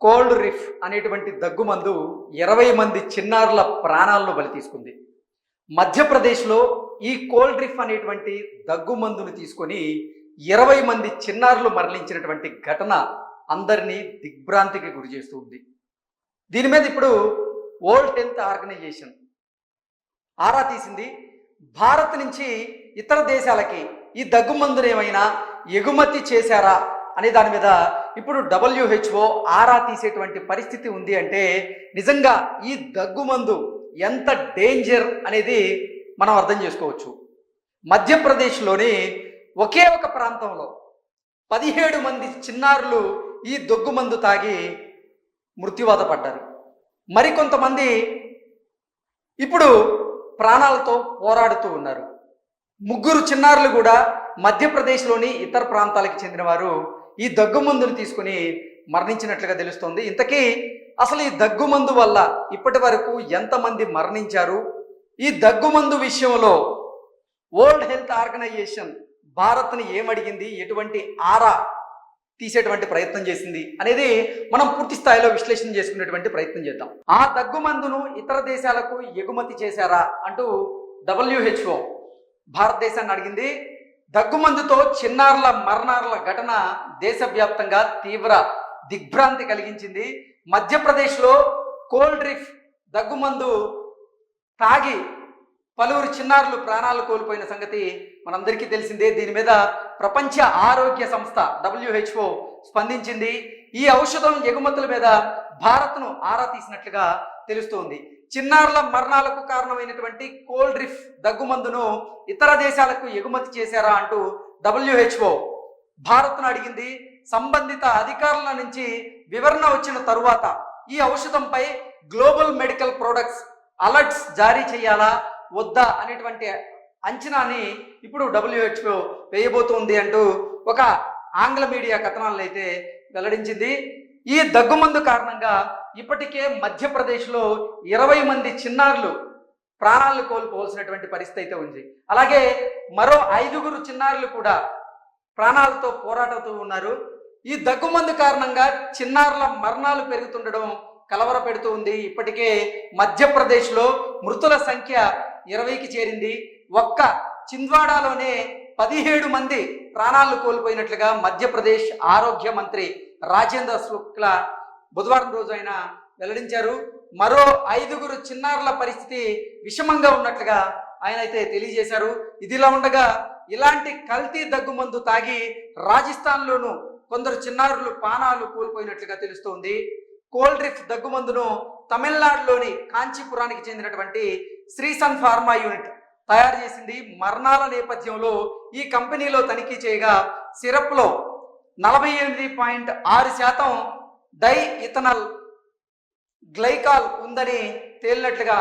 Cold రిఫ్ అనేటువంటి దగ్గుమందు 20 మంది చిన్నారుల ప్రాణాలను బలి తీసుకుంది. మధ్యప్రదేశ్లో ఈ కోల్డ్ రిఫ్ అనేటువంటి దగ్గుమందును తీసుకొని 20 మంది చిన్నారులు మరణించినటువంటి ఘటన అందరినీ దిగ్భ్రాంతికి గురి చేస్తూ ఉంది. దీని మీద ఇప్పుడు వరల్డ్ హెల్త్ ఆర్గనైజేషన్ ఆరా తీసింది. భారత్ నుంచి ఇతర దేశాలకి ఈ దగ్గుమందును ఏమైనా ఎగుమతి చేశారా అనే దాని మీద ఇప్పుడు WHO ఆరా తీసేటువంటి పరిస్థితి ఉంది. అంటే నిజంగా ఈ దగ్గుమందు ఎంత డేంజర్ అనేది మనం అర్థం చేసుకోవచ్చు. మధ్యప్రదేశ్లోని ఒకే ఒక ప్రాంతంలో 17 మంది చిన్నారులు ఈ దగ్గుమందు తాగి మృత్యువాత పడ్డారు. మరికొంతమంది ఇప్పుడు ప్రాణాలతో పోరాడుతూ ఉన్నారు. 3 చిన్నారులు కూడా మధ్యప్రదేశ్లోని ఇతర ప్రాంతాలకు చెందినవారు ఈ దగ్గుమందును తీసుకుని మరణించినట్లుగా తెలుస్తోంది. ఇంతకీ అసలు ఈ దగ్గుమందు వల్ల ఇప్పటి వరకు ఎంతమంది మరణించారు, ఈ దగ్గుమందు విషయంలో వరల్డ్ హెల్త్ ఆర్గనైజేషన్ భారత్ని ఏమడిగింది, ఎటువంటి ఆరా తీసేటువంటి ప్రయత్నం చేసింది అనేది మనం పూర్తి స్థాయిలో విశ్లేషణ చేసుకునేటువంటి ప్రయత్నం చేద్దాం. ఆ దగ్గుమందును ఇతర దేశాలకు ఎగుమతి చేశారా అంటూ WHO భారతదేశాన్ని అడిగింది. దగ్గుమందుతో చిన్నారుల మరణాల ఘటన దేశవ్యాప్తంగా తీవ్ర దిగ్భ్రాంతి కలిగించింది. మధ్యప్రదేశ్లో కోల్డ్ రిఫ్ దగ్గుమందు తాగి పలువురు చిన్నారులు ప్రాణాలు కోల్పోయిన సంగతి మనందరికీ తెలిసిందే. దీని మీద ప్రపంచ ఆరోగ్య సంస్థ WHO స్పందించింది. ఈ ఔషధం ఎగుమతుల మీద భారత్ను ఆరా తీసినట్లుగా తెలుస్తోంది. చిన్నారుల మరణాలకు కారణమైనటువంటి కోల్డ్ రిఫ్ దగ్గుమందును ఇతర దేశాలకు ఎగుమతి చేశారా అంటూ WHO భారత్ను అడిగింది. సంబంధిత అధికారుల నుంచి వివరణ వచ్చిన తరువాత ఈ ఔషధంపై గ్లోబల్ మెడికల్ ప్రొడక్ట్స్ అలర్ట్స్ జారీ చేయాలా వద్దా అనేటువంటి అంచనాని ఇప్పుడు WHO వేయబోతోంది అంటూ ఒక ఆంగ్ల మీడియా కథనాలను అయితే వెల్లడించింది. ఈ దగ్గుమందు కారణంగా ఇప్పటికే మధ్యప్రదేశ్లో 20 మంది చిన్నారులు ప్రాణాలను కోల్పోవలసినటువంటి పరిస్థితి అయితే ఉంది. అలాగే మరో 5 చిన్నారులు కూడా ప్రాణాలతో పోరాడుతూ ఉన్నారు. ఈ దగ్గుమందు కారణంగా చిన్నారుల మరణాలు పెరుగుతుండడం కలవర పెడుతూ ఉంది. ఇప్పటికే మధ్యప్రదేశ్లో మృతుల సంఖ్య 20కి చేరింది. ఒక్క చింద్వాడాలోనే 17 మంది ప్రాణాలు కోల్పోయినట్లుగా మధ్యప్రదేశ్ ఆరోగ్య మంత్రి రాజేంద్ర శుక్లా బుధవారం రోజు ఆయన వెల్లడించారు. మరో 5 చిన్నారుల పరిస్థితి విషమంగా ఉన్నట్లుగా ఆయన అయితే తెలియజేశారు. ఇదిలా ఉండగా ఇలాంటి కల్తీ దగ్గుమందు తాగి రాజస్థాన్లోనూ కొందరు చిన్నారులు ప్రాణాలు కోల్పోయినట్లుగా తెలుస్తోంది. కోల్డ్ రిఫ్ దగ్గుమందును తమిళనాడులోని కాంచీపురానికి చెందినటువంటి శ్రీసన్ ఫార్మా యూనిట్ తయారు చేసింది. మరణాల నేపథ్యంలో ఈ కంపెనీలో తనిఖీ చేయగా సిరప్లో 48.6% డై ఇథనాల్ గ్లైకాల్ ఉందని తేలినట్లుగా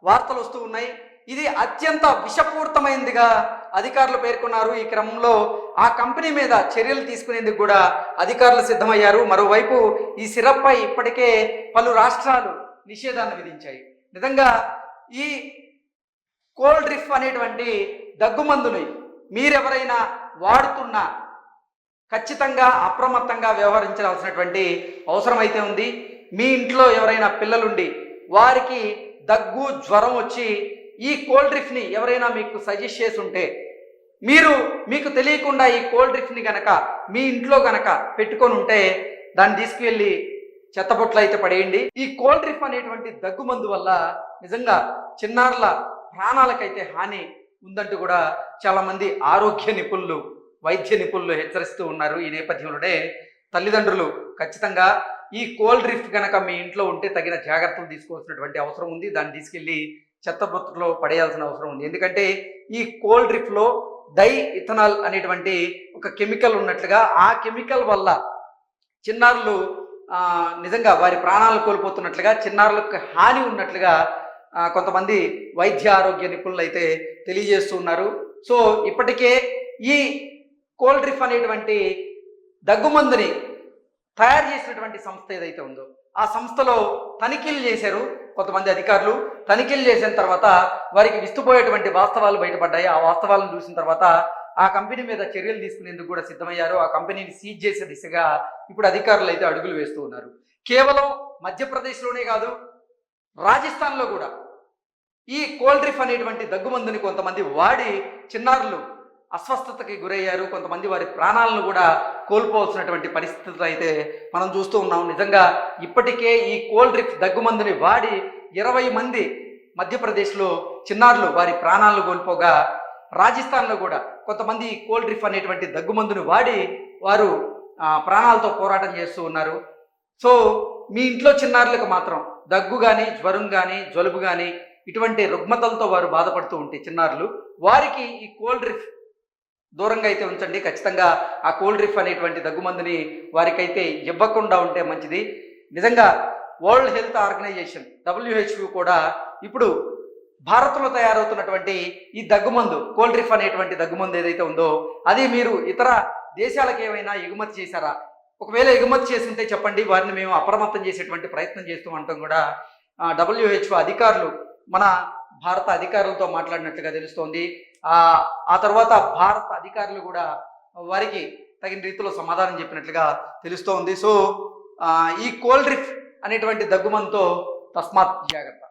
వార్తలు వస్తూ ఉన్నాయి. ఇది అత్యంత విషపూరితమైనదిగా అధికారులు పేర్కొన్నారు. ఈ క్రమంలో ఆ కంపెనీ మీద చర్యలు తీసుకునేందుకు కూడా అధికారులు సిద్ధమయ్యారు. మరోవైపు ఈ సిరప్పై ఇప్పటికే పలు రాష్ట్రాలు నిషేధాన్ని విధించాయి. నిజంగా ఈ కోల్డ్ రిఫ్ అనేటువంటి దగ్గుమందుని మీరెవరైనా వాడుతున్నా ఖచ్చితంగా అప్రమత్తంగా వ్యవహరించాల్సినటువంటి అవసరం అయితే ఉంది. మీ ఇంట్లో ఎవరైనా పిల్లలుండి వారికి దగ్గు జ్వరం వచ్చి ఈ కోల్డ్ రిఫ్ని ఎవరైనా మీకు సజెస్ట్ చేసి ఉంటే మీకు తెలియకుండా ఈ కోల్డ్ రిఫ్ని గనక మీ ఇంట్లో గనక పెట్టుకొని ఉంటే దాన్ని తీసుకువెళ్ళి చెత్తబొట్లు అయితే పడేయండి. ఈ కోల్డ్ రిఫ్ అనేటువంటి దగ్గుమందు వల్ల నిజంగా చిన్నారుల ప్రాణాలకైతే హాని ఉందంటూ కూడా చాలామంది ఆరోగ్య నిపుణులు వైద్య నిపుణులు హెచ్చరిస్తూ ఉన్నారు. ఈ నేపథ్యంలోనే తల్లిదండ్రులు ఖచ్చితంగా ఈ కోల్డ్ రిఫ్ కనుక మీ ఇంట్లో ఉంటే తగిన జాగ్రత్తలు తీసుకోవాల్సినటువంటి అవసరం ఉంది. దాన్ని తీసుకెళ్ళి చెత్తబొట్టులో పడేయాల్సిన అవసరం ఉంది. ఎందుకంటే ఈ కోల్డ్ రిఫ్లో డై ఇథనాల్ అనేటువంటి ఒక కెమికల్ ఉన్నట్లుగా, ఆ కెమికల్ వల్ల చిన్నారులు నిజంగా వారి ప్రాణాలు కోల్పోతున్నట్లుగా, చిన్నారులకు హాని ఉన్నట్లుగా కొంతమంది వైద్య ఆరోగ్య నిపుణులు అయితే తెలియజేస్తూ ఉన్నారు. సో ఇప్పటికే ఈ కోల్డ్ రిఫ్ అనేటువంటి దగ్గుమందుని తయారు చేసినటువంటి సంస్థ ఏదైతే ఉందో ఆ సంస్థలో తనిఖీలు చేశారు కొంతమంది అధికారులు. తనిఖీలు చేసిన తర్వాత వారికి విస్తుపోయేటువంటి వాస్తవాలు బయటపడ్డాయి. ఆ వాస్తవాలను చూసిన తర్వాత ఆ కంపెనీ మీద చర్యలు తీసుకునేందుకు కూడా సిద్ధమయ్యారు. ఆ కంపెనీని సీజ్ చేసే దిశగా ఇప్పుడు అధికారులు అయితే అడుగులు వేస్తూ ఉన్నారు. కేవలం మధ్యప్రదేశ్లోనే కాదు, రాజస్థాన్లో కూడా ఈ కోల్డ్రిఫ్ అనేటువంటి దగ్గుమందుని కొంతమంది వాడి చిన్నారులు అస్వస్థతకి గురయ్యారు. కొంతమంది వారి ప్రాణాలను కూడా కోల్పోవలసినటువంటి పరిస్థితులు అయితే మనం చూస్తూ ఉన్నాం. నిజంగా ఇప్పటికే ఈ కోల్డ్రిఫ్ దగ్గుమందుని వాడి 20 మంది మధ్యప్రదేశ్లో చిన్నారులు వారి ప్రాణాలను కోల్పోగా, రాజస్థాన్లో కూడా కొంతమంది ఈ కోల్డ్రిఫ్ అనేటువంటి దగ్గుమందుని వాడి వారు ప్రాణాలతో పోరాటం చేస్తూ ఉన్నారు. సో మీ ఇంట్లో చిన్నారులకు మాత్రం దగ్గు కానీ, జ్వరం కానీ, జలుబు కానీ ఇటువంటి రుగ్మతలతో వారు బాధపడుతూ ఉంటే చిన్నారులు, వారికి ఈ కోల్డ్రిఫ్ దూరంగా అయితే ఉంచండి. ఖచ్చితంగా ఆ కోల్డ్రిఫ్ అనేటువంటి దగ్గుమందుని వారికైతే ఇవ్వకుండా ఉంటే మంచిది. నిజంగా వరల్డ్ హెల్త్ ఆర్గనైజేషన్ WHO కూడా ఇప్పుడు భారత్లో తయారవుతున్నటువంటి ఈ దగ్గుమందు కోల్డ్రిఫ్ అనేటువంటి దగ్గుమందు ఏదైతే ఉందో అది మీరు ఇతర దేశాలకు ఏమైనా ఎగుమతి చేశారా? ఒకవేళ ఎగుమతి చేసి ఉంటే చెప్పండి, వారిని మేము అప్రమత్తం చేసేటువంటి ప్రయత్నం చేస్తూ ఉంటాం కూడా WHO అధికారులు మన భారత అధికారులతో మాట్లాడినట్లుగా తెలుస్తోంది. ఆ తర్వాత భారత అధికారులు కూడా వారికి తగిన రీతిలో సమాధానం చెప్పినట్లుగా తెలుస్తోంది. సో ఈ కోల్డ్రిఫ్ అనేటువంటి దగ్గుమంతో తస్మాత్ జాగ్రత్త.